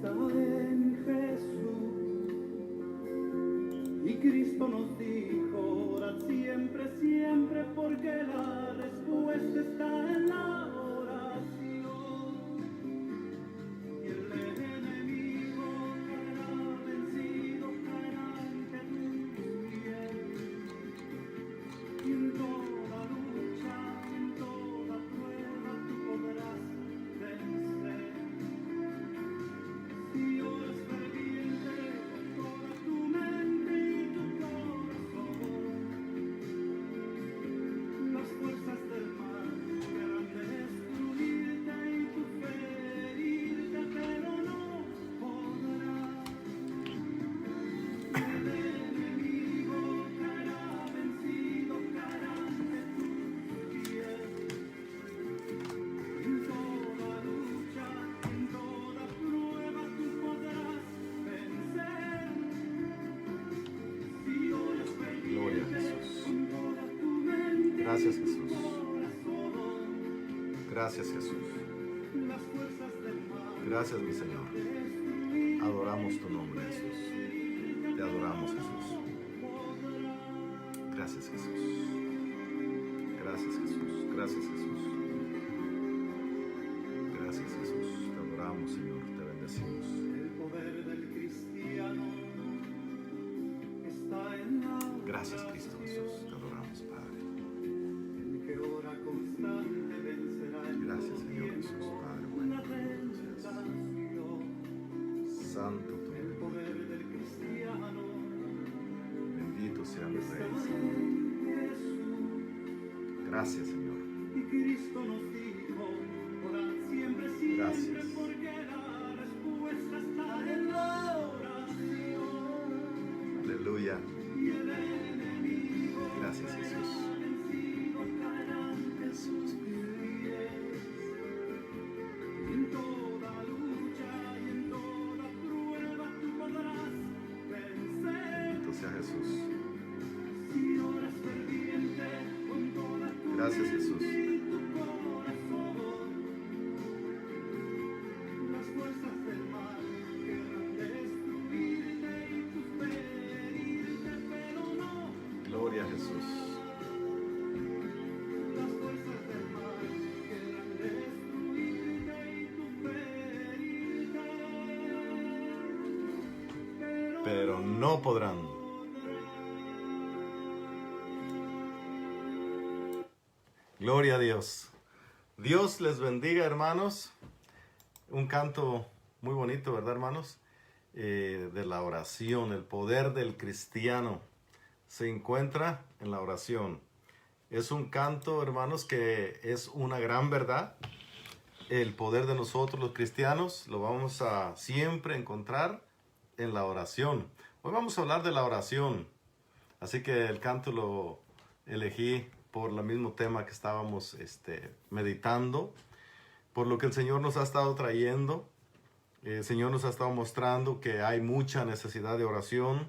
está en Jesús. Y Cristo nos dijo, orad siempre, siempre, porque la respuesta está en la oración. Y el enemigo caerá vencido, caerá ante tus pies. Y en toda lucha, en toda prueba, tú podrás vencer. Si oras ferviente con toda tu mente y tu corazón, las fuerzas del mal querrán destruirte y tu ferirte, pero no podrás. El enemigo caerá vencido, caerá ante tus pies. En toda lucha, en toda prueba, tú podrás vencer. Si oras Gloria a ferviente Jesús. con toda tu mente Gracias, y tu Jesús. corazón, Gracias, Jesús. las fuerzas del mal Gracias, mi Señor. destruirte Adoramos tu nombre, Jesús. Te adoramos, Jesús. Gracias, Jesús. Gracias, Jesús. Gracias, Jesús. Gracias, Jesús. Te adoramos, Señor. Te bendecimos. El poder del cristiano está en la Gracias, Cristo Jesús. Te adoramos, Padre. el que ora constante vencerá en Gracias, todo Señor Jesús. tiempo Padre bueno, la bendito seas. tentación. Santo tu El nombre. poder del cristiano Bendito sea mi está Rey. en Jesús. Gracias, Señor. Y Cristo nos dijo, orad siempre, siempre, Gracias. porque la respuesta está en la oración. Aleluya. Y el enemigo Gracias, Jesús. vencido caerá ante sus pies. En toda lucha y en toda prueba tú podrás vencer. Bendito sea Jesús. Si oras ferviente con toda tu Gracias, Jesús. mente y tu corazón, las fuerzas del mal querrán destruirte y tu ferirte, pero no. Gloria a Jesús. Las fuerzas del mal querrán destruirte y tu ferirte, Pero no podrán. Gloria a Dios. Dios les bendiga, hermanos. Un canto muy bonito, ¿verdad, hermanos? De la oración. El poder del cristiano se encuentra en la oración. Es un canto, hermanos, que es una gran verdad. El poder de nosotros los cristianos lo vamos a siempre encontrar en la oración. Hoy vamos a hablar de la oración. Así que el canto lo elegí por el mismo tema que estábamos meditando, por lo que el Señor nos ha estado trayendo. El Señor nos ha estado mostrando que hay mucha necesidad de oración,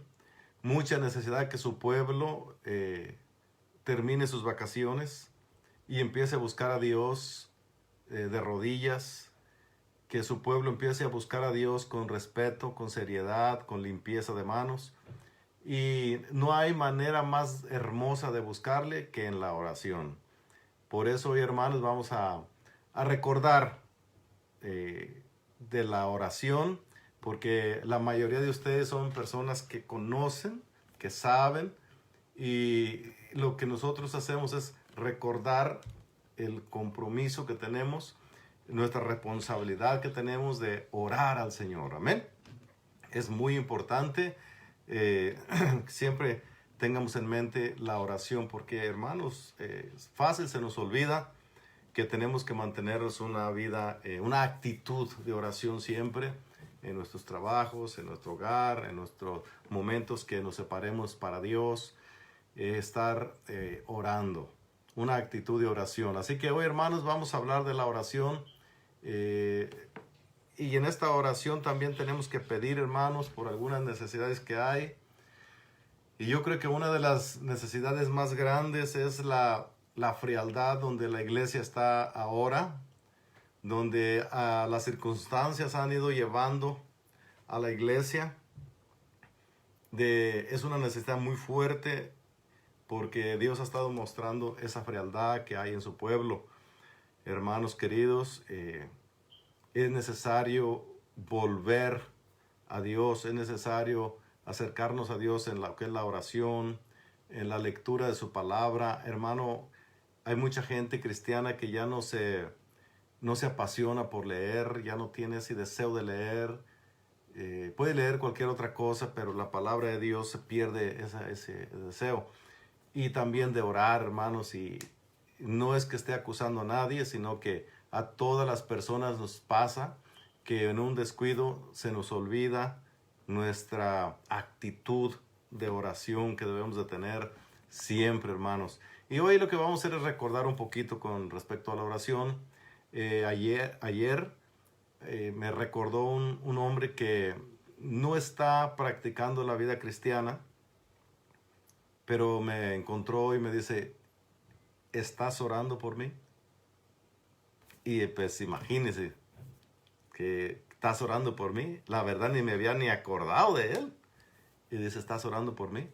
mucha necesidad que su pueblo termine sus vacaciones y empiece a buscar a Dios de rodillas, que su pueblo empiece a buscar a Dios con respeto, con seriedad, con limpieza de manos. Y no hay manera más hermosa de buscarle que en la oración. Por eso hoy, hermanos, vamos a recordar de la oración, porque la mayoría de ustedes son personas que conocen, que saben, y lo que nosotros hacemos es recordar el compromiso que tenemos, nuestra responsabilidad que tenemos de orar al Señor. Amén. Es muy importante. Siempre tengamos en mente la oración, porque, hermanos, fácil se nos olvida que tenemos que mantenernos una vida, una actitud de oración siempre en nuestros trabajos, en nuestro hogar, en nuestros momentos que nos separemos para Dios, estar orando, una actitud de oración. Así que hoy, hermanos, vamos a hablar de la oración. Y en esta oración también tenemos que pedir, hermanos, por algunas necesidades que hay. Y yo creo que una de las necesidades más grandes es la frialdad donde la iglesia está ahora, donde las circunstancias han ido llevando a la iglesia. Es una necesidad muy fuerte porque Dios ha estado mostrando esa frialdad que hay en su pueblo. Hermanos queridos, es necesario volver a Dios, es necesario acercarnos a Dios en lo que es la oración, en la lectura de su palabra. Hermano, hay mucha gente cristiana que ya no se apasiona por leer, ya no tiene ese deseo de leer. Puede leer cualquier otra cosa, pero la palabra de Dios se pierde ese deseo. Y también de orar, hermanos, y no es que esté acusando a nadie, sino que a todas las personas nos pasa que en un descuido se nos olvida nuestra actitud de oración que debemos de tener siempre, hermanos. Y hoy lo que vamos a hacer es recordar un poquito con respecto a la oración. Ayer me recordó un hombre que no está practicando la vida cristiana, pero me encontró y me dice, ¿estás orando por mí? Y pues imagínese que estás orando por mí. La verdad ni me había ni acordado de él. Y dice, ¿estás orando por mí?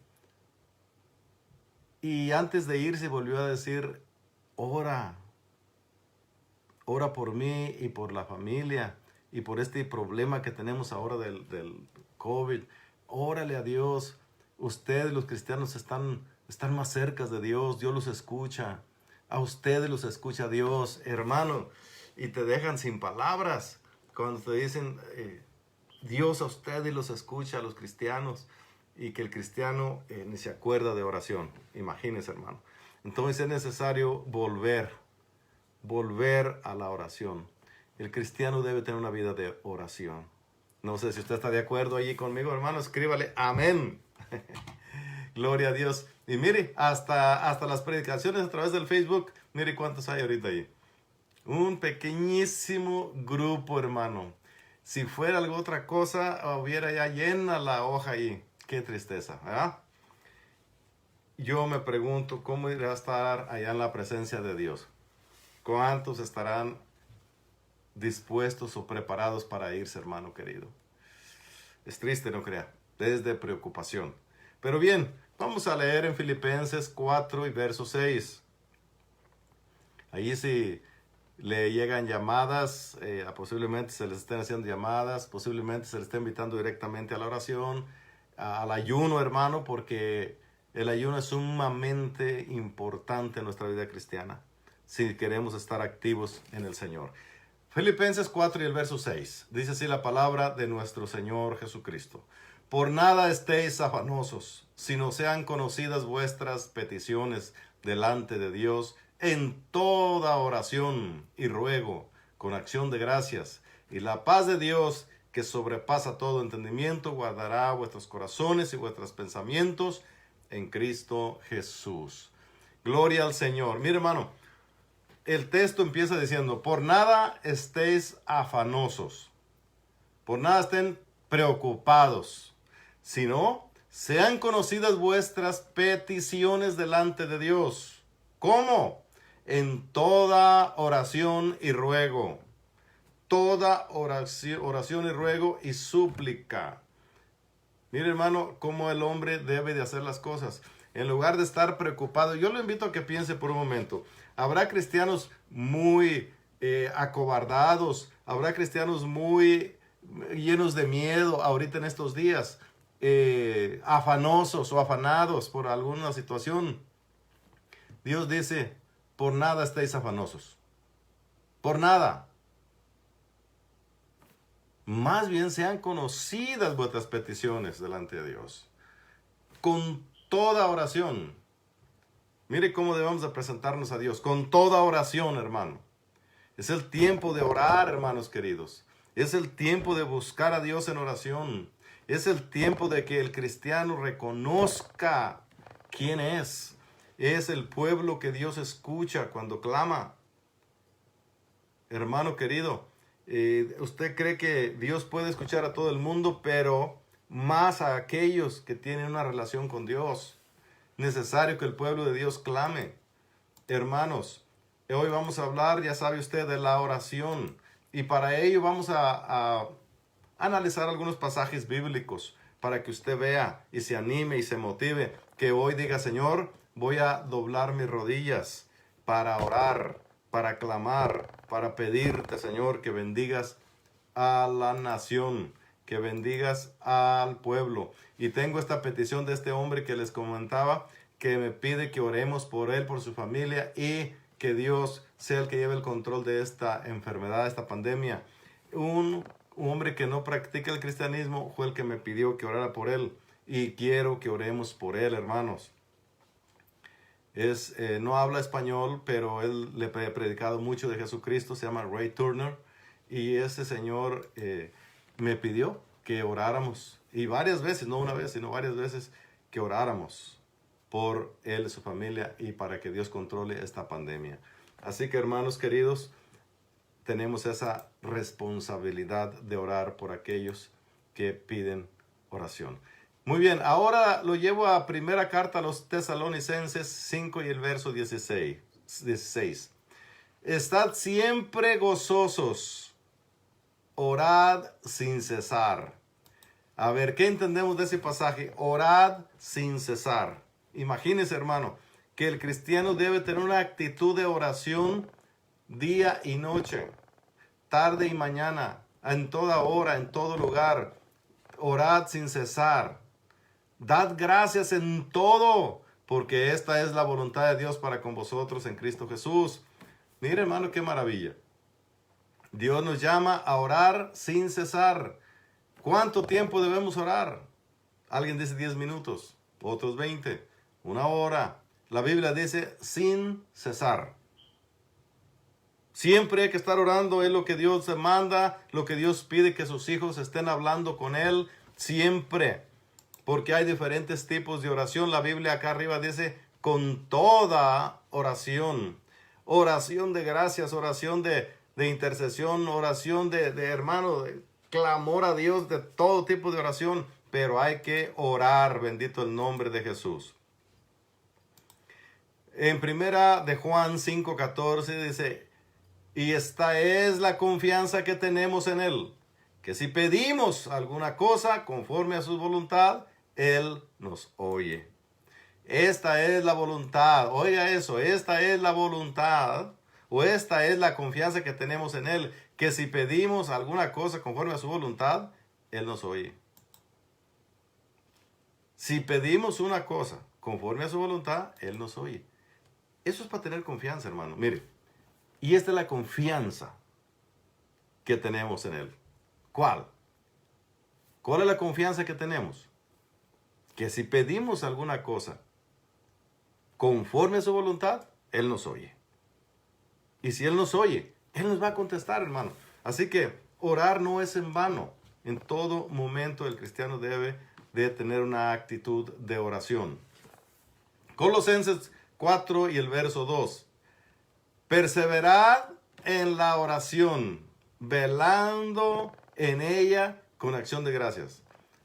Y antes de irse volvió a decir, ora por mí y por la familia y por este problema que tenemos ahora del COVID. Órale a Dios. Ustedes los cristianos están más cerca de Dios. Dios los escucha. A ustedes los escucha Dios, hermano. Y te dejan sin palabras cuando te dicen Dios a ustedes los escucha, a los cristianos. Y que el cristiano ni se acuerda de oración. Imagínense, hermano. Entonces es necesario volver a la oración. El cristiano debe tener una vida de oración. No sé si usted está de acuerdo allí conmigo, hermano. Escríbale amén. Gloria a Dios. Y mire, hasta las predicaciones a través del Facebook, mire cuántos hay ahorita ahí. Un pequeñísimo grupo, hermano. Si fuera alguna otra cosa, hubiera ya llena la hoja ahí. Qué tristeza, ¿verdad? Yo me pregunto, ¿cómo irá a estar allá en la presencia de Dios? ¿Cuántos estarán dispuestos o preparados para irse, hermano querido? Es triste, no crea, desde preocupación. Pero bien, vamos a leer en Filipenses 4 y verso 6. Ahí si le llegan llamadas, posiblemente se les estén haciendo llamadas, posiblemente se les esté invitando directamente a la oración, al ayuno, hermano, porque el ayuno es sumamente importante en nuestra vida cristiana, si queremos estar activos en el Señor. Filipenses 4 y el verso 6. Dice así la palabra de nuestro Señor Jesucristo. Por nada estéis afanosos, sino sean conocidas vuestras peticiones delante de Dios en toda oración y ruego, con acción de gracias. Y la paz de Dios, que sobrepasa todo entendimiento, guardará vuestros corazones y vuestros pensamientos en Cristo Jesús. Gloria al Señor. Mire, hermano, el texto empieza diciendo, por nada estéis afanosos, por nada estén preocupados, sino sean conocidas vuestras peticiones delante de Dios. ¿Cómo? En toda oración y ruego. Toda oración y ruego y súplica. Mire, hermano, cómo el hombre debe de hacer las cosas. En lugar de estar preocupado, yo le invito a que piense por un momento. Habrá cristianos muy acobardados, habrá cristianos muy llenos de miedo ahorita en estos días, afanosos o afanados por alguna situación. Dios dice, por nada estéis afanosos. Por nada. Más bien sean conocidas vuestras peticiones delante de Dios. Con toda oración. Mire cómo debemos de presentarnos a Dios. Con toda oración, hermano. Es el tiempo de orar, hermanos queridos. Es el tiempo de buscar a Dios en oración. Es el tiempo de que el cristiano reconozca quién es. Es el pueblo que Dios escucha cuando clama. Hermano querido, usted cree que Dios puede escuchar a todo el mundo, pero más a aquellos que tienen una relación con Dios. Necesario que el pueblo de Dios clame. Hermanos, hoy vamos a hablar, ya sabe usted, de la oración. Y para ello vamos a analizar algunos pasajes bíblicos para que usted vea y se anime y se motive, que hoy diga, Señor, voy a doblar mis rodillas para orar, para clamar, para pedirte, Señor, que bendigas a la nación, que bendigas al pueblo. Y tengo esta petición de este hombre que les comentaba, que me pide que oremos por él, por su familia, y que Dios sea el que lleve el control de esta enfermedad, esta pandemia. Un hombre que no practica el cristianismo fue el que me pidió que orara por él, y quiero que oremos por él, hermanos. No habla español, pero él le ha predicado mucho de Jesucristo, se llama Ray Turner, y ese señor me pidió que oráramos, y varias veces, no una vez, sino varias veces, que oráramos por él y su familia y para que Dios controle esta pandemia. Así que, hermanos queridos, tenemos esa responsabilidad de orar por aquellos que piden oración. Muy bien, ahora lo llevo a primera carta a los Tesalonicenses 5 y el verso 16. Estad siempre gozosos, orad sin cesar. A ver, ¿qué entendemos de ese pasaje? Orad sin cesar. Imagínese, hermano, que el cristiano debe tener una actitud de oración día y noche, tarde y mañana, en toda hora, en todo lugar. Orad sin cesar. Dad gracias en todo, porque esta es la voluntad de Dios para con vosotros en Cristo Jesús. Mire, hermano, qué maravilla. Dios nos llama a orar sin cesar. ¿Cuánto tiempo debemos orar? Alguien dice 10 minutos, otros 20, una hora. La Biblia dice sin cesar. Siempre hay que estar orando, es lo que Dios manda, lo que Dios pide que sus hijos estén hablando con Él, siempre. Porque hay diferentes tipos de oración. La Biblia acá arriba dice con toda oración. Oración de gracias, oración de intercesión, oración de hermano, de clamor a Dios, de todo tipo de oración. Pero hay que orar, bendito el nombre de Jesús. En primera de Juan 5:14 dice, y esta es la confianza que tenemos en Él, que si pedimos alguna cosa conforme a su voluntad, Él nos oye. Esta es la voluntad, oiga eso, esta es la voluntad, o esta es la confianza que tenemos en Él, que si pedimos alguna cosa conforme a su voluntad, Él nos oye. Si pedimos una cosa conforme a su voluntad, Él nos oye. Eso es para tener confianza, hermano. Mire, y esta es la confianza que tenemos en Él. ¿Cuál? ¿Cuál es la confianza que tenemos? Que si pedimos alguna cosa conforme a su voluntad, Él nos oye. Y si Él nos oye, Él nos va a contestar, hermano. Así que orar no es en vano. En todo momento el cristiano debe de tener una actitud de oración. Colosenses 4 y el verso 2. Perseverad en la oración, velando en ella con acción de gracias.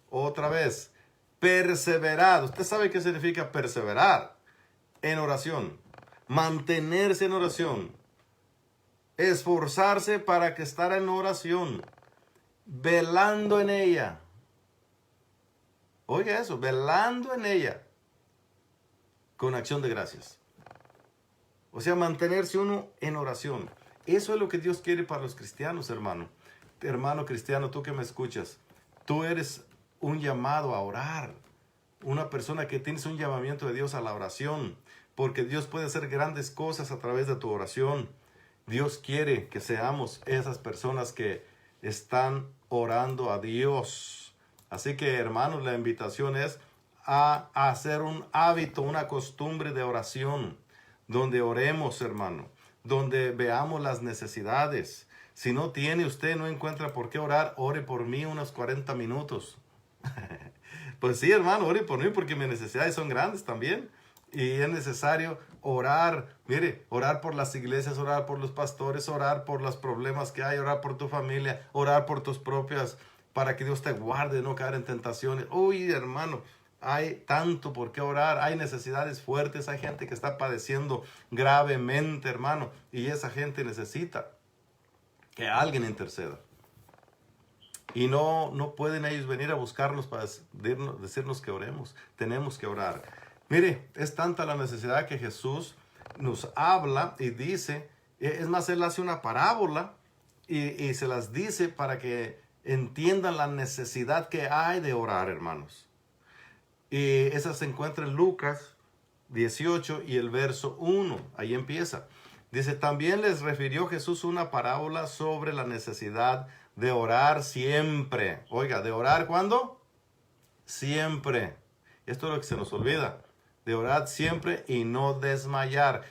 Otra vez, perseverad. Usted sabe qué significa perseverar en oración. Mantenerse en oración. Esforzarse para que estar en oración. Velando en ella. Oiga eso, velando en ella con acción de gracias. O sea, mantenerse uno en oración. Eso es lo que Dios quiere para los cristianos, hermano. Hermano cristiano, tú que me escuchas, tú eres un llamado a orar. Una persona que tienes un llamamiento de Dios a la oración. Porque Dios puede hacer grandes cosas a través de tu oración. Dios quiere que seamos esas personas que están orando a Dios. Así que, hermanos, la invitación es a hacer un hábito, una costumbre de oración. Donde oremos, hermano, donde veamos las necesidades. Si no tiene usted, no encuentra por qué orar, ore por mí unos 40 minutos. Pues sí, hermano, ore por mí porque mis necesidades son grandes también. Y es necesario orar, mire, orar por las iglesias, orar por los pastores, orar por los problemas que hay, orar por tu familia, orar por tus propias, para que Dios te guarde, no caer en tentaciones. Uy, hermano. Hay tanto por qué orar, hay necesidades fuertes, hay gente que está padeciendo gravemente, hermano, y esa gente necesita que alguien interceda. Y no pueden ellos venir a buscarnos para decirnos que oremos. Tenemos que orar. Mire, es tanta la necesidad que Jesús nos habla y dice, es más, Él hace una parábola y se las dice para que entiendan la necesidad que hay de orar, hermanos. Y esa se encuentra en Lucas 18 y el verso 1. Ahí empieza. Dice, también les refirió Jesús una parábola sobre la necesidad de orar siempre. Oiga, ¿de orar cuándo? Siempre. Esto es lo que se nos olvida. De orar siempre y no desmayar.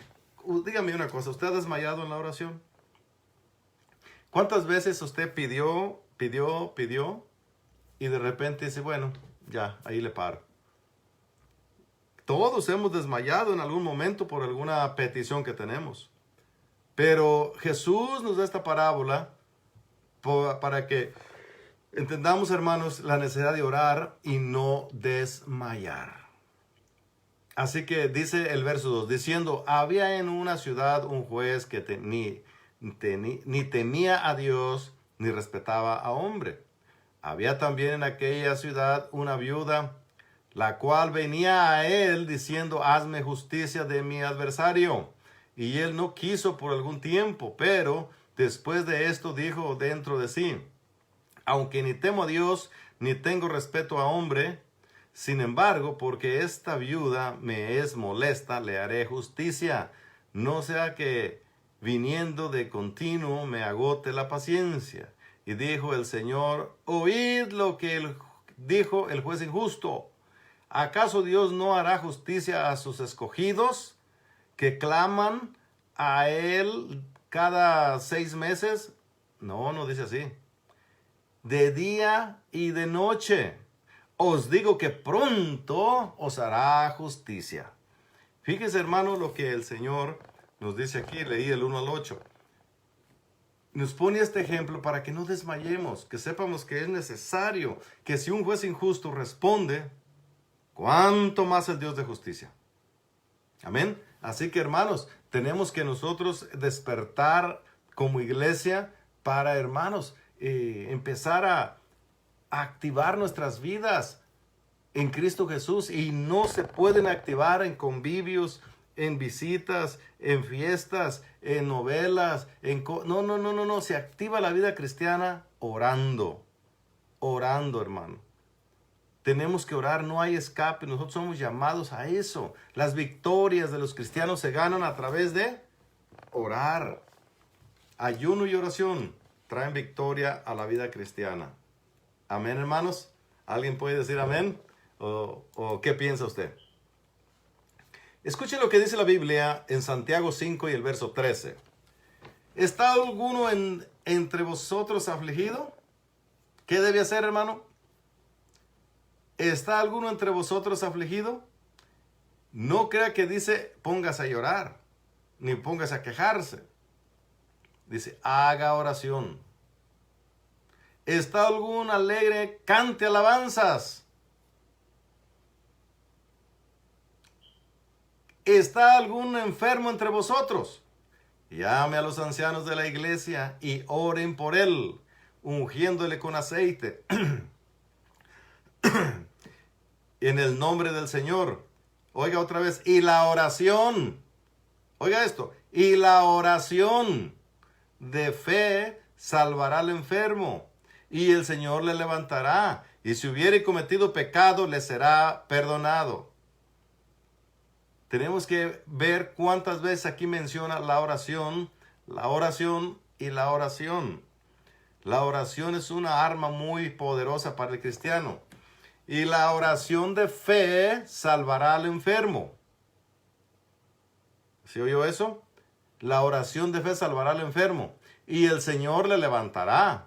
Dígame una cosa, ¿usted ha desmayado en la oración? ¿Cuántas veces usted pidió y de repente dice, bueno, ya, ahí le paro? Todos hemos desmayado en algún momento por alguna petición que tenemos. Pero Jesús nos da esta parábola para que entendamos, hermanos, la necesidad de orar y no desmayar. Así que dice el verso 2, diciendo, había en una ciudad un juez que ni temía a Dios ni respetaba a hombre. Había también en aquella ciudad una viuda, la cual venía a él diciendo, hazme justicia de mi adversario. Y él no quiso por algún tiempo, pero después de esto dijo dentro de sí, aunque ni temo a Dios, ni tengo respeto a hombre, sin embargo, porque esta viuda me es molesta, le haré justicia, no sea que viniendo de continuo me agote la paciencia. Y dijo el Señor, oíd lo que dijo el juez injusto. ¿Acaso Dios no hará justicia a sus escogidos que claman a Él cada 6 meses? No dice así. De día y de noche. Os digo que pronto os hará justicia. Fíjese, hermano, lo que el Señor nos dice aquí. Leí el 1 al 8. Nos pone este ejemplo para que no desmayemos, que sepamos que es necesario que si un juez injusto responde, ¿cuánto más el Dios de justicia? Amén. Así que, hermanos, tenemos que nosotros despertar como iglesia para, hermanos, empezar a activar nuestras vidas en Cristo Jesús, y no se pueden activar en convivios, en visitas, en fiestas, en novelas, no, se activa la vida cristiana orando, hermano. Tenemos que orar, no hay escape, nosotros somos llamados a eso. Las victorias de los cristianos se ganan a través de orar. Ayuno y oración traen victoria a la vida cristiana. Amén, hermanos. ¿Alguien puede decir amén? ¿O qué piensa usted? Escuche lo que dice la Biblia en Santiago 5 y el verso 13. ¿Está alguno entre vosotros afligido? ¿Qué debe hacer, hermano? ¿Está alguno entre vosotros afligido? No crea que dice póngase a llorar, ni póngase a quejarse. Dice, haga oración. ¿Está algún alegre? Cante alabanzas. ¿Está algún enfermo entre vosotros? Llame a los ancianos de la iglesia y oren por él, ungiéndole con aceite en el nombre del Señor. Oiga otra vez, y la oración, oiga esto, y la oración de fe salvará al enfermo, y el Señor le levantará, y si hubiere cometido pecado, le será perdonado. Tenemos que ver cuántas veces aquí menciona la oración y la oración. La oración es una arma muy poderosa para el cristiano. Y la oración de fe salvará al enfermo. ¿Sí oyó eso? La oración de fe salvará al enfermo, y el Señor le levantará.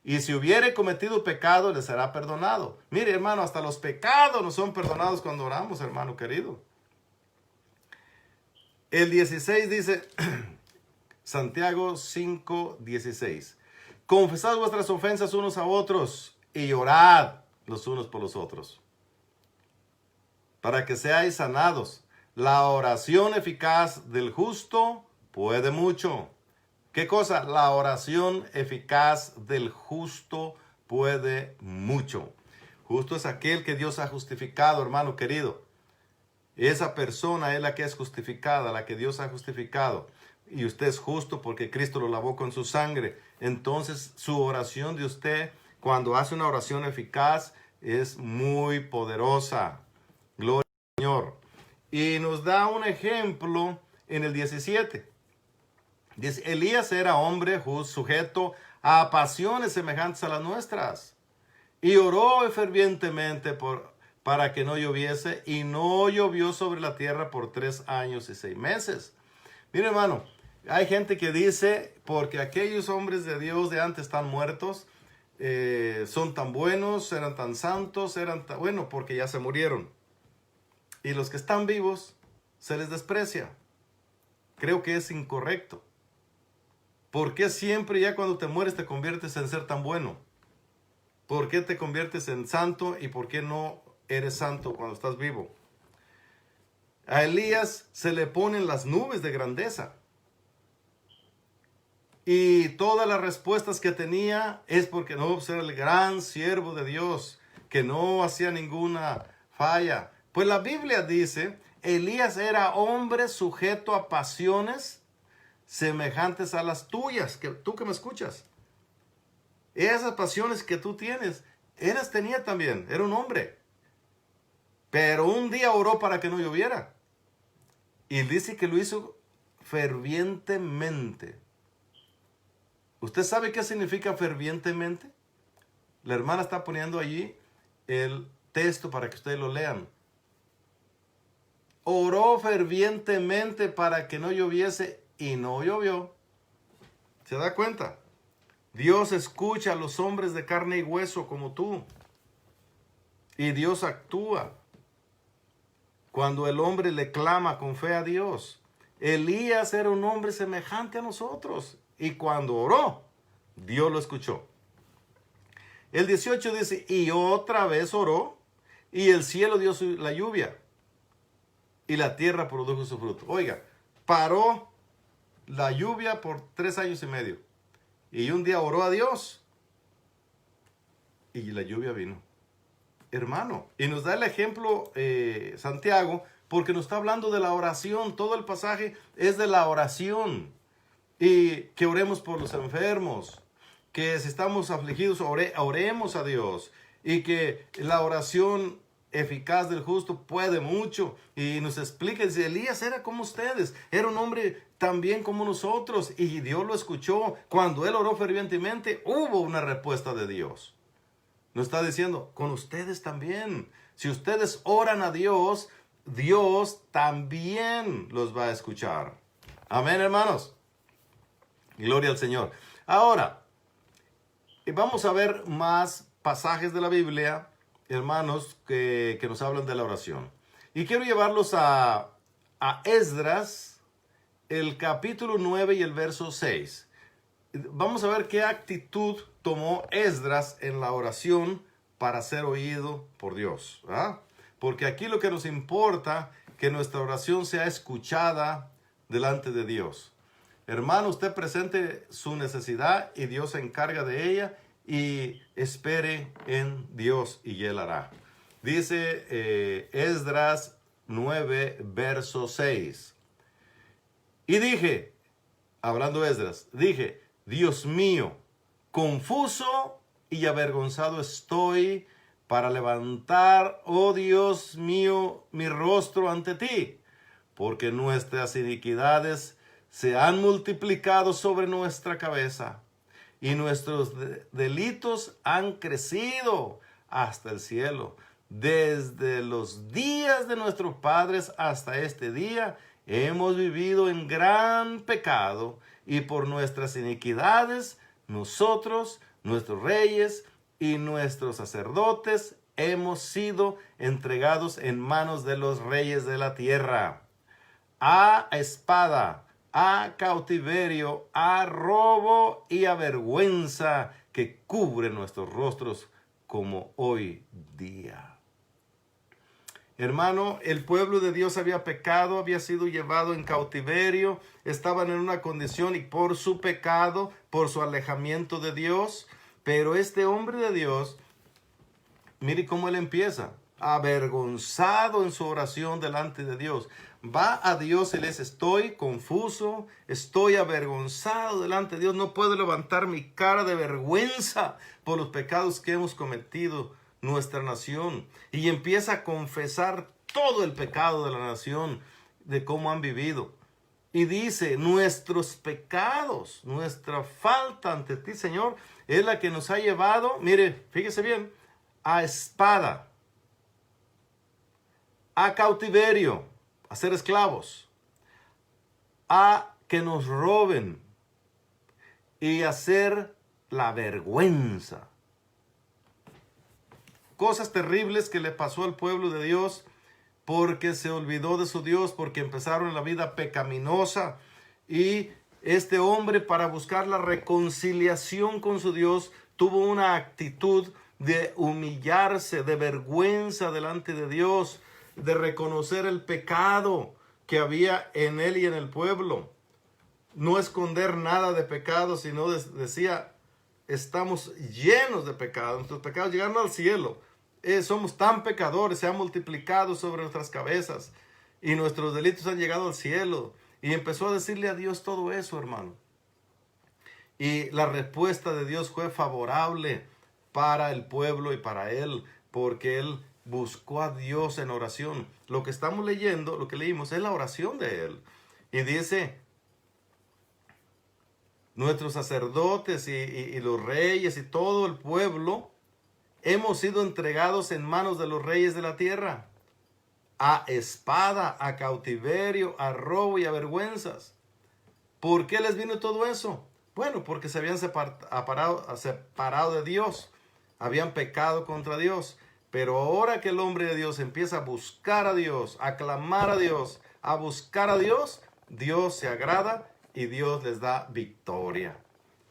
Y si hubiere cometido pecado, le será perdonado. Mire, hermano, hasta los pecados nos son perdonados cuando oramos, hermano querido. El 16 dice, Santiago 5:16. Confesad vuestras ofensas unos a otros y orad los unos por los otros, para que seáis sanados. La oración eficaz del justo puede mucho. ¿Qué cosa? La oración eficaz del justo puede mucho. Justo es aquel que Dios ha justificado, hermano querido. Esa persona es la que es justificada, la que Dios ha justificado. Y usted es justo porque Cristo lo lavó con su sangre. Entonces su oración de usted, cuando hace una oración eficaz, es muy poderosa. Gloria al Señor. Y nos da un ejemplo en el 17. Dice, Elías era hombre sujeto a pasiones semejantes a las nuestras. Y oró fervientemente para que no lloviese, y no llovió sobre la tierra por 3 años y 6 meses. Mire, hermano, hay gente que dice, porque aquellos hombres de Dios de antes están muertos, son tan buenos, eran tan santos, bueno, porque ya se murieron. Y los que están vivos, se les desprecia. Creo que es incorrecto. ¿Por qué siempre ya cuando te mueres te conviertes en ser tan bueno? ¿Por qué te conviertes en santo y por qué no eres santo cuando estás vivo? A Elías se le ponen las nubes de grandeza. Y todas las respuestas que tenía es porque no era el gran siervo de Dios, que no hacía ninguna falla. Pues la Biblia dice, Elías era hombre sujeto a pasiones semejantes a las tuyas, tú que me escuchas. Esas pasiones que tú tienes, tenía también, era un hombre. Pero un día oró para que no lloviera. Y dice que lo hizo fervientemente. ¿Usted sabe qué significa fervientemente? La hermana está poniendo allí el texto para que ustedes lo lean. Oró fervientemente para que no lloviese y no llovió. ¿Se da cuenta? Dios escucha a los hombres de carne y hueso como tú. Y Dios actúa cuando el hombre le clama con fe a Dios. Elías era un hombre semejante a nosotros. Y cuando oró, Dios lo escuchó. El 18 dice, y otra vez oró, y el cielo dio la lluvia, y la tierra produjo su fruto. Oiga, paró la lluvia por 3 años y medio. Y un día oró a Dios, y la lluvia vino. Hermano, y nos da el ejemplo Santiago, porque nos está hablando de la oración. Todo el pasaje es de la oración. Y que oremos por los enfermos, que si estamos afligidos, oremos a Dios. Y que la oración eficaz del justo puede mucho. Y nos explica, dice, Elías era como ustedes, era un hombre también como nosotros. Y Dios lo escuchó. Cuando él oró fervientemente, hubo una respuesta de Dios. Nos está diciendo, con ustedes también. Si ustedes oran a Dios, Dios también los va a escuchar. Amén, hermanos. Gloria al Señor. Ahora, vamos a ver más pasajes de la Biblia, hermanos, que nos hablan de la oración. Y quiero llevarlos a Esdras, el capítulo 9 y el verso 6. Vamos a ver qué actitud tomó Esdras en la oración para ser oído por Dios, ¿verdad? Porque aquí lo que nos importa es que nuestra oración sea escuchada delante de Dios. Hermano, usted presente su necesidad y Dios se encarga de ella, y espere en Dios y Él hará. Dice Esdras 9, verso 6. Y dije, hablando Esdras, dije, Dios mío, confuso y avergonzado estoy para levantar, oh Dios mío, mi rostro ante ti, porque nuestras iniquidades se han multiplicado sobre nuestra cabeza, y nuestros delitos han crecido hasta el cielo. Desde los días de nuestros padres hasta este día, hemos vivido en gran pecado, y por nuestras iniquidades, nosotros, nuestros reyes y nuestros sacerdotes, hemos sido entregados en manos de los reyes de la tierra, a espada, a cautiverio, a robo y a vergüenza que cubre nuestros rostros como hoy día. Hermano, el pueblo de Dios había pecado, había sido llevado en cautiverio, estaban en una condición, y por su pecado, por su alejamiento de Dios, Pero este hombre de Dios, mire cómo él empieza, avergonzado en su oración delante de Dios. Va a Dios y le dice, estoy confuso, estoy avergonzado delante de Dios, no puedo levantar mi cara de vergüenza por los pecados que hemos cometido nuestra nación. Y empieza a confesar todo el pecado de la nación, de cómo han vivido. Y dice, nuestros pecados, nuestra falta ante ti, Señor, es la que nos ha llevado, mire, fíjese bien, a espada, a cautiverio, a ser esclavos, a que nos roben y a ser la vergüenza. Cosas terribles que le pasó al pueblo de Dios porque se olvidó de su Dios, porque empezaron la vida pecaminosa. Y este hombre, para buscar la reconciliación con su Dios, tuvo una actitud de humillarse, de vergüenza delante de Dios, de reconocer el pecado que había en él y en el pueblo. No esconder nada de pecado, sino decía, estamos llenos de pecado, nuestros pecados llegaron al cielo. Somos tan pecadores, se han multiplicado sobre nuestras cabezas y nuestros delitos han llegado al cielo. Y empezó a decirle a Dios todo eso, hermano. Y la respuesta de Dios fue favorable para el pueblo y para él, porque él buscó a Dios en oración. Lo que estamos leyendo, lo que leímos, es la oración de él. Y dice, nuestros sacerdotes y los reyes y todo el pueblo hemos sido entregados en manos de los reyes de la tierra, a espada, a cautiverio, a robo y a vergüenzas. ¿Por qué les vino todo eso? Bueno, porque se habían separado de Dios, habían pecado contra Dios. Pero ahora que el hombre de Dios empieza a buscar a Dios, a clamar a Dios, a buscar a Dios, Dios se agrada y Dios les da victoria.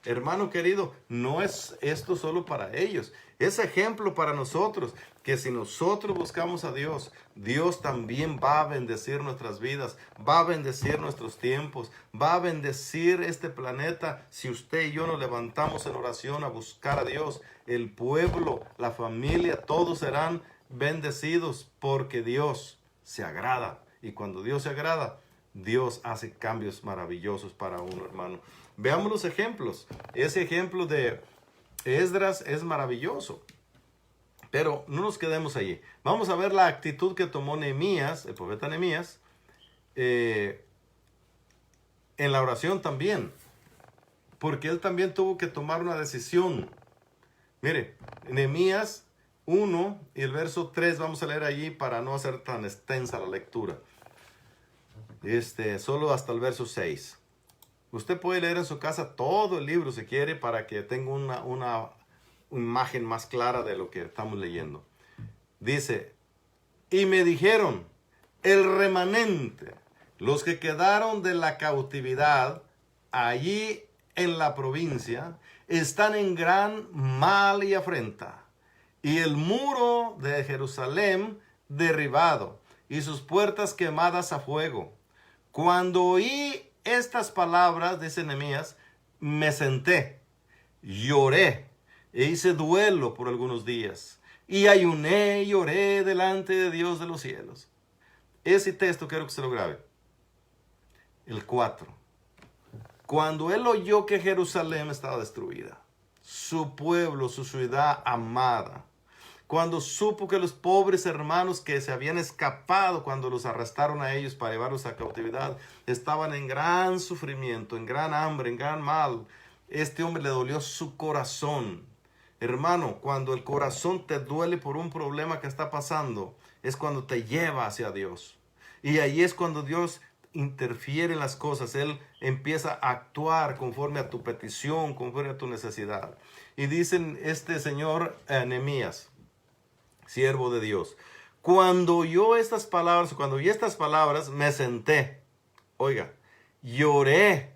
Hermano querido, no es esto solo para ellos, es ejemplo para nosotros, que si nosotros buscamos a Dios, Dios también va a bendecir nuestras vidas, va a bendecir nuestros tiempos, va a bendecir este planeta si usted y yo nos levantamos en oración a buscar a Dios. El pueblo, la familia, todos serán bendecidos porque Dios se agrada. Y cuando Dios se agrada, Dios hace cambios maravillosos para uno, hermano. Veamos los ejemplos. Ese ejemplo de Esdras es maravilloso. Pero no nos quedemos allí. Vamos a ver la actitud que tomó Nehemías, el profeta Nehemías, en la oración también. Porque él también tuvo que tomar una decisión. Mire, Nehemías 1 y el verso 3 vamos a leer allí para no hacer tan extensa la lectura. Solo hasta el verso 6. Usted puede leer en su casa todo el libro si quiere para que tenga una imagen más clara de lo que estamos leyendo. Dice, y me dijeron, el remanente, los que quedaron de la cautividad allí en la provincia, están en gran mal y afrenta, y el muro de Jerusalén derribado, y sus puertas quemadas a fuego. Cuando oí estas palabras, dice Nehemías, me senté, lloré, e hice duelo por algunos días, y ayuné y oré delante de Dios de los cielos. Ese texto quiero que se lo grabe. El 4. Cuando él oyó que Jerusalén estaba destruida, su pueblo, su ciudad amada, cuando supo que los pobres hermanos que se habían escapado cuando los arrestaron a ellos para llevarlos a cautividad, estaban en gran sufrimiento, en gran hambre, en gran mal, este hombre le dolió su corazón. Hermano, cuando el corazón te duele por un problema que está pasando, es cuando te lleva hacia Dios. Y ahí es cuando Dios interfiere en las cosas. Él empieza a actuar conforme a tu petición, conforme a tu necesidad. Y dicen este señor Nehemías, siervo de Dios, cuando oyó estas palabras, me senté. Oiga, lloré.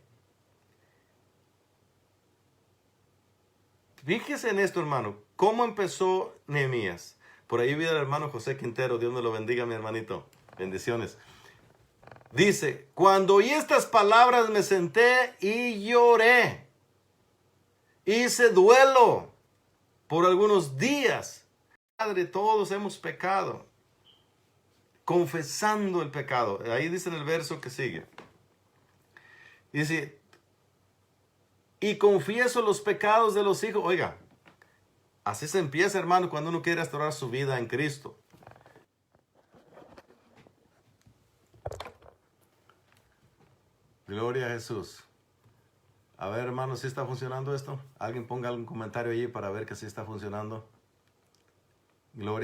Fíjese en esto, hermano. ¿Cómo empezó Nehemías? Por ahí viene el hermano José Quintero. Dios me lo bendiga, mi hermanito. Bendiciones. Dice, cuando oí estas palabras me senté y lloré. Hice duelo por algunos días. Padre, todos hemos pecado, confesando el pecado. Ahí dice en el verso que sigue. Dice, y confieso los pecados de los hijos. Oiga, así se empieza, hermano, cuando uno quiere restaurar su vida en Cristo. Gloria a Jesús. A ver, hermano, ¿sí está funcionando esto? Alguien ponga algún comentario allí para ver que sí está funcionando. Gloria.